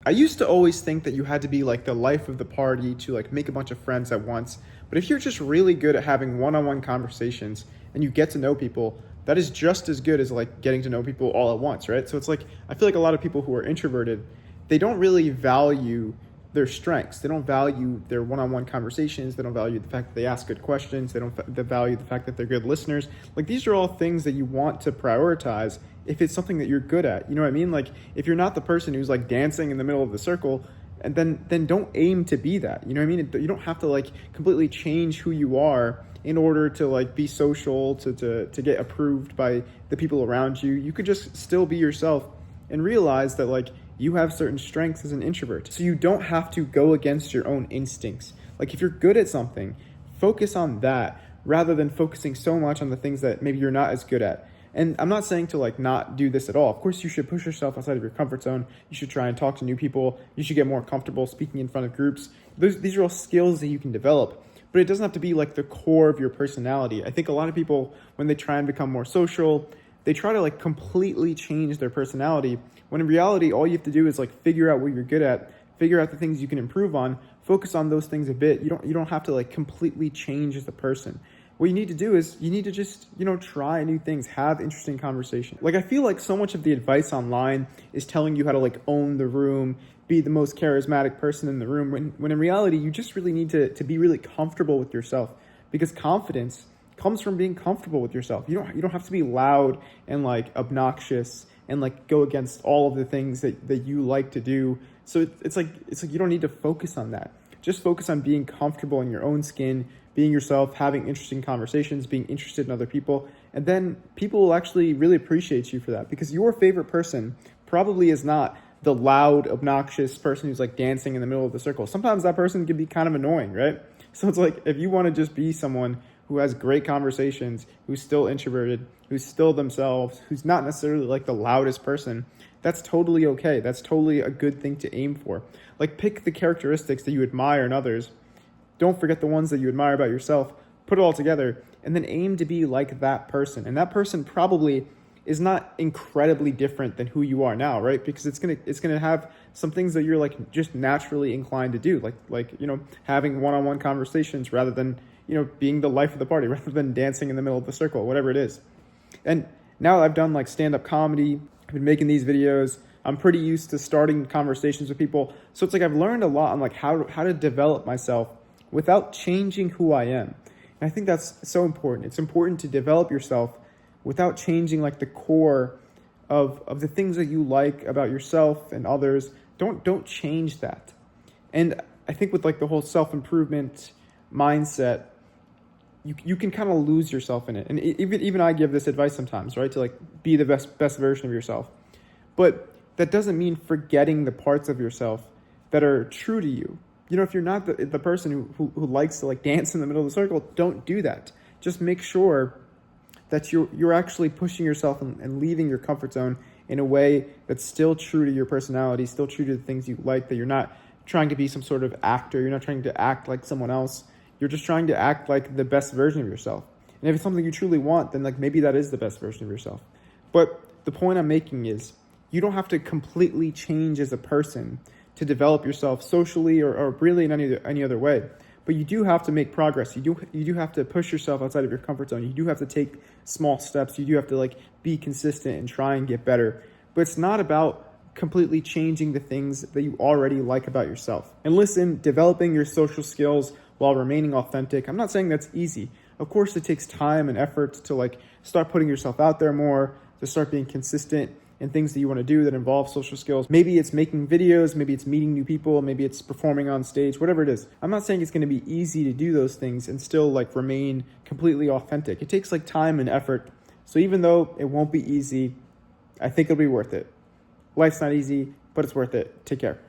I used to always think that you had to be like the life of the party to like make a bunch of friends at once. But if you're just really good at having one-on-one conversations and you get to know people, that is just as good as like getting to know people all at once, right? So it's like, I feel like a lot of people who are introverted, they don't really value their strengths. They don't value their one-on-one conversations. They don't value the fact that they ask good questions. They value the fact that they're good listeners. Like, these are all things that you want to prioritize if it's something that you're good at. You know what I mean? Like, if you're not the person who's like dancing in the middle of the circle, and then don't aim to be that. You know what I mean? You don't have to like completely change who you are in order to like be social, to get approved by the people around you. You could just still be yourself and realize that like you have certain strengths as an introvert. So you don't have to go against your own instincts. Like, if you're good at something, focus on that rather than focusing so much on the things that maybe you're not as good at. And I'm not saying to like not do this at all. Of course, you should push yourself outside of your comfort zone. You should try and talk to new people. You should get more comfortable speaking in front of groups. These are all skills that you can develop, but it doesn't have to be like the core of your personality. I think a lot of people, when they try and become more social, they try to like completely change their personality, when in reality, all you have to do is like figure out what you're good at, figure out the things you can improve on, focus on those things a bit. You don't have to like completely change as a person. What you need to do is you need to just, try new things, have interesting conversations. Like, I feel like so much of the advice online is telling you how to like own the room, be the most charismatic person in the room, when in reality, you just really need to be really comfortable with yourself, because confidence comes from being comfortable with yourself. You don't have to be loud and like obnoxious and like go against all of the things that you like to do. So it's like you don't need to focus on that. Just focus on being comfortable in your own skin, being yourself, having interesting conversations, being interested in other people. And then people will actually really appreciate you for that, because your favorite person probably is not the loud, obnoxious person who's like dancing in the middle of the circle. Sometimes that person can be kind of annoying, right? So it's like, if you want to just be someone who has great conversations, who's still introverted, who's still themselves, who's not necessarily like the loudest person, that's totally okay. That's totally a good thing to aim for. Like, pick the characteristics that you admire in others. Don't forget the ones that you admire about yourself. Put it all together and then aim to be like that person. And that person probably is not incredibly different than who you are now, right? Because it's gonna have some things that you're like just naturally inclined to do, like having one-on-one conversations rather than being the life of the party, rather than dancing in the middle of the circle, whatever it is. And now I've done like stand-up comedy, I've been making these videos, I'm pretty used to starting conversations with people. So it's like I've learned a lot on like how to develop myself without changing who I am. And I think that's so important. It's important to develop yourself without changing like the core of the things that you like about yourself and others. Don't change that. And I think with like the whole self-improvement mindset, you can kind of lose yourself in it. And even I give this advice sometimes, right? To like be the best version of yourself. But that doesn't mean forgetting the parts of yourself that are true to you. If you're not the person who likes to like dance in the middle of the circle, don't do that. Just make sure that you're actually pushing yourself and leaving your comfort zone in a way that's still true to your personality, still true to the things you like, that you're not trying to be some sort of actor. You're not trying to act like someone else. You're just trying to act like the best version of yourself. And if it's something you truly want, then like maybe that is the best version of yourself. But the point I'm making is you don't have to completely change as a person to develop yourself socially or really in any other way. But you do have to make progress. You do have to push yourself outside of your comfort zone. You do have to take small steps. You do have to like be consistent and try and get better. But it's not about completely changing the things that you already like about yourself. And listen, developing your social skills while remaining authentic, I'm not saying that's easy. Of course, it takes time and effort to like start putting yourself out there more, to start being consistent in things that you want to do that involve social skills. Maybe it's making videos, maybe it's meeting new people, maybe it's performing on stage, whatever it is. I'm not saying it's going to be easy to do those things and still like remain completely authentic. It takes like time and effort. So even though it won't be easy, I think it'll be worth it. Life's not easy, but it's worth it. Take care.